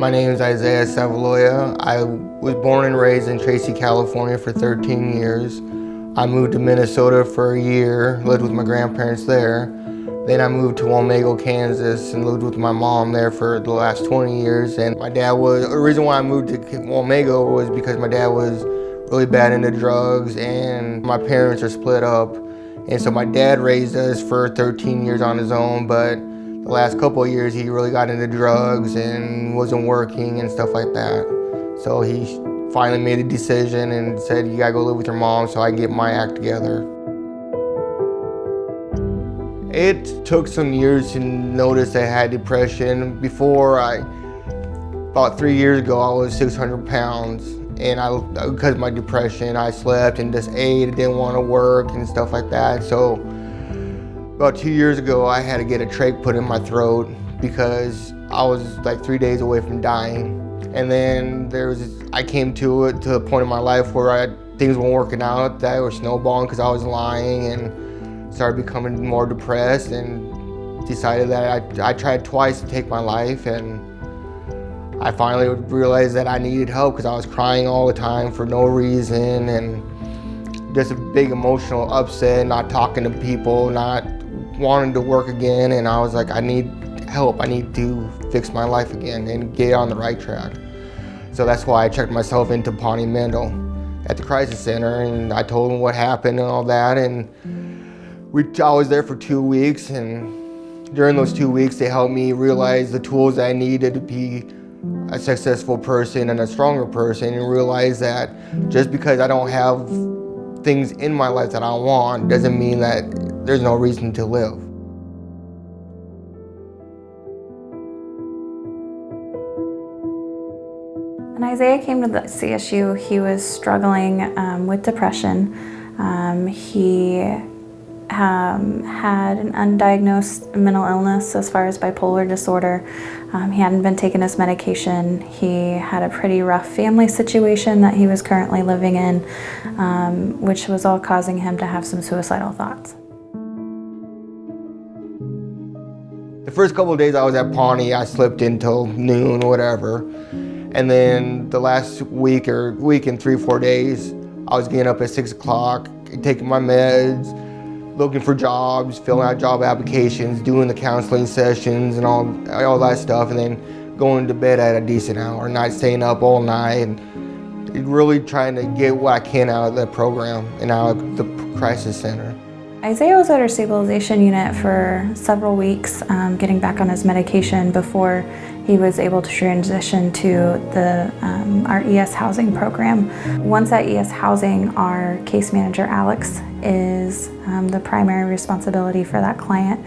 My name is Isaiah Savaloya. I was born and raised in Tracy, California for 13 years. I moved to Minnesota for a year, lived with my grandparents there. Then I moved to Wamego, Kansas and lived with my mom there for the last 20 years. And the reason why I moved to Wamego was because my dad was really bad into drugs and my parents are split up. And so my dad raised us for 13 years on his own, but the last couple of years he really got into drugs and wasn't working and stuff like that. So he finally made a decision and said, you gotta go live with your mom so I can get my act together. It took some years to notice I had depression. About 3 years ago, I was 600 pounds. And because of my depression, I slept and just ate, didn't want to work and stuff like that. So about 2 years ago, I had to get a trach put in my throat because I was like 3 days away from dying. And then I came to a point in my life where things weren't working out, that I was snowballing because I was lying and started becoming more depressed and decided that I tried twice to take my life, and I finally realized that I needed help because I was crying all the time for no reason and just a big emotional upset, not talking to people, not wanting to work again. And I was like, I need help. I need to fix my life again and get on the right track. So that's why I checked myself into Pawnee Mendel at the crisis center, and I told them what happened and all that. And I was there for 2 weeks, and during those 2 weeks, they helped me realize the tools that I needed to be a successful person and a stronger person, and realize that just because I don't have things in my life that I want doesn't mean that there's no reason to live. When Isaiah came to the CSU, he was struggling with depression. He had an undiagnosed mental illness as far as bipolar disorder. He hadn't been taking his medication. He had a pretty rough family situation that he was currently living in, which was all causing him to have some suicidal thoughts. The first couple of days I was at Pawnee, I slept until noon or whatever. And then the last week and 3-4 days, I was getting up at 6 o'clock, taking my meds, looking for jobs, filling out job applications, doing the counseling sessions and all that stuff, and then going to bed at a decent hour, not staying up all night, and really trying to get what I can out of the program and out of the crisis center. Isaiah was at our stabilization unit for several weeks, getting back on his medication before he was able to transition to our ES housing program. Once at ES housing, our case manager, Alex, is the primary responsibility for that client.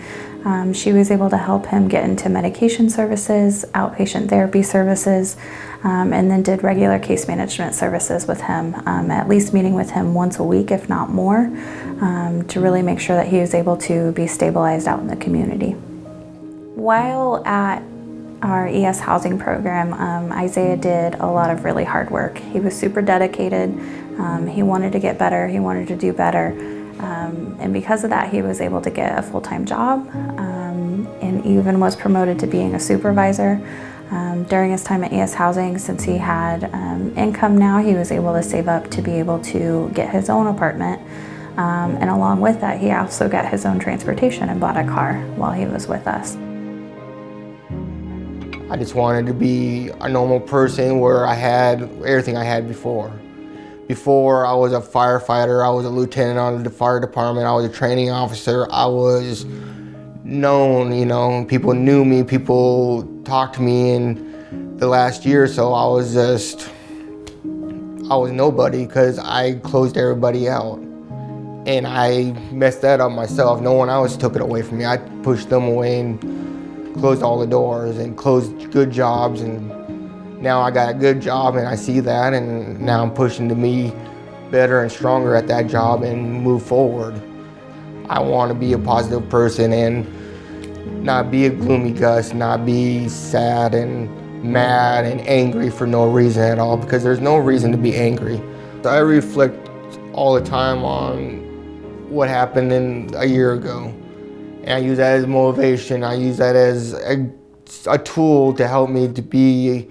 She was able to help him get into medication services, outpatient therapy services, and then did regular case management services with him, at least meeting with him once a week, if not more, to really make sure that he was able to be stabilized out in the community. While at our ES housing program, Isaiah did a lot of really hard work. He was super dedicated. He wanted to get better. He wanted to do better. And because of that, he was able to get a full-time job and even was promoted to being a supervisor. During his time at ES housing, since he had income now, he was able to save up to be able to get his own apartment. And along with that, he also got his own transportation and bought a car while he was with us. I just wanted to be a normal person where I had everything I had before. Before, I was a firefighter, I was a lieutenant on the fire department, I was a training officer, I was known, people knew me, people talked to me. In the last year or so, I was nobody because I closed everybody out. And I messed that up myself. No one else took it away from me. I pushed them away and closed all the doors and closed good jobs, and now I got a good job and I see that, and now I'm pushing to be better and stronger at that job and move forward. I want to be a positive person and not be a gloomy Gus, not be sad and mad and angry for no reason at all, because there's no reason to be angry. I reflect all the time on what happened a year ago. And I use that as motivation. I use that as a tool to help me to be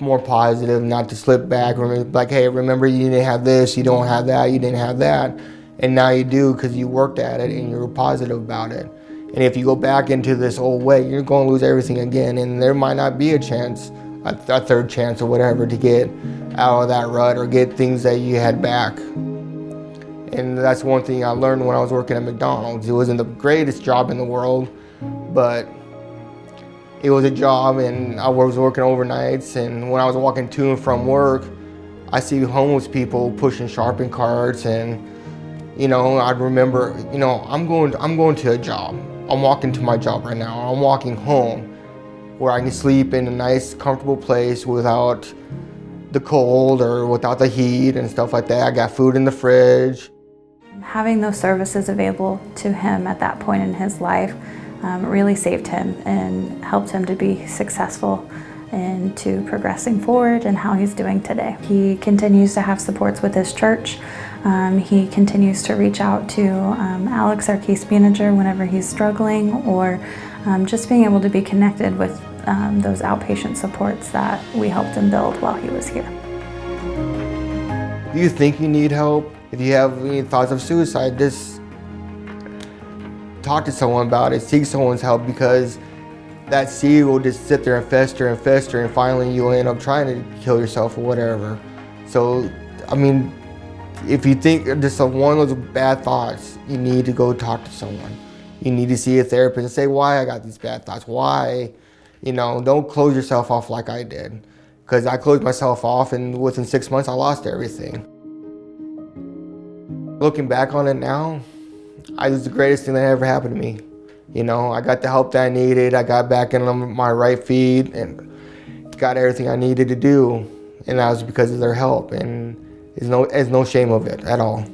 more positive, not to slip back. Like, hey, remember you didn't have this, you don't have that, you didn't have that, and now you do because you worked at it and you were positive about it. And if you go back into this old way, you're going to lose everything again, and there might not be a chance, a third chance or whatever, to get out of that rut or get things that you had back. And that's one thing I learned when I was working at McDonald's. It wasn't the greatest job in the world, but it was a job, and I was working overnights, and when I was walking to and from work, I see homeless people pushing shopping carts, and I'd remember, I'm going to a job. I'm walking to my job right now. I'm walking home where I can sleep in a nice, comfortable place without the cold or without the heat and stuff like that. I got food in the fridge. Having those services available to him at that point in his life really saved him and helped him to be successful and to progressing forward and how he's doing today. He continues to have supports with his church. He continues to reach out to Alex, our case manager, whenever he's struggling, or just being able to be connected with those outpatient supports that we helped him build while he was here. If you think you need help, if you have any thoughts of suicide, just talk to someone about it, seek someone's help, because that seed will just sit there and fester, and finally you'll end up trying to kill yourself or whatever. So, if you think just one of those bad thoughts, you need to go talk to someone. You need to see a therapist and say, why I got these bad thoughts, why? Don't close yourself off like I did. Because I closed myself off, and within 6 months I lost everything. Looking back on it now, it was the greatest thing that ever happened to me. I got the help that I needed. I got back on my right feet and got everything I needed to do. And that was because of their help. And there's no shame of it at all.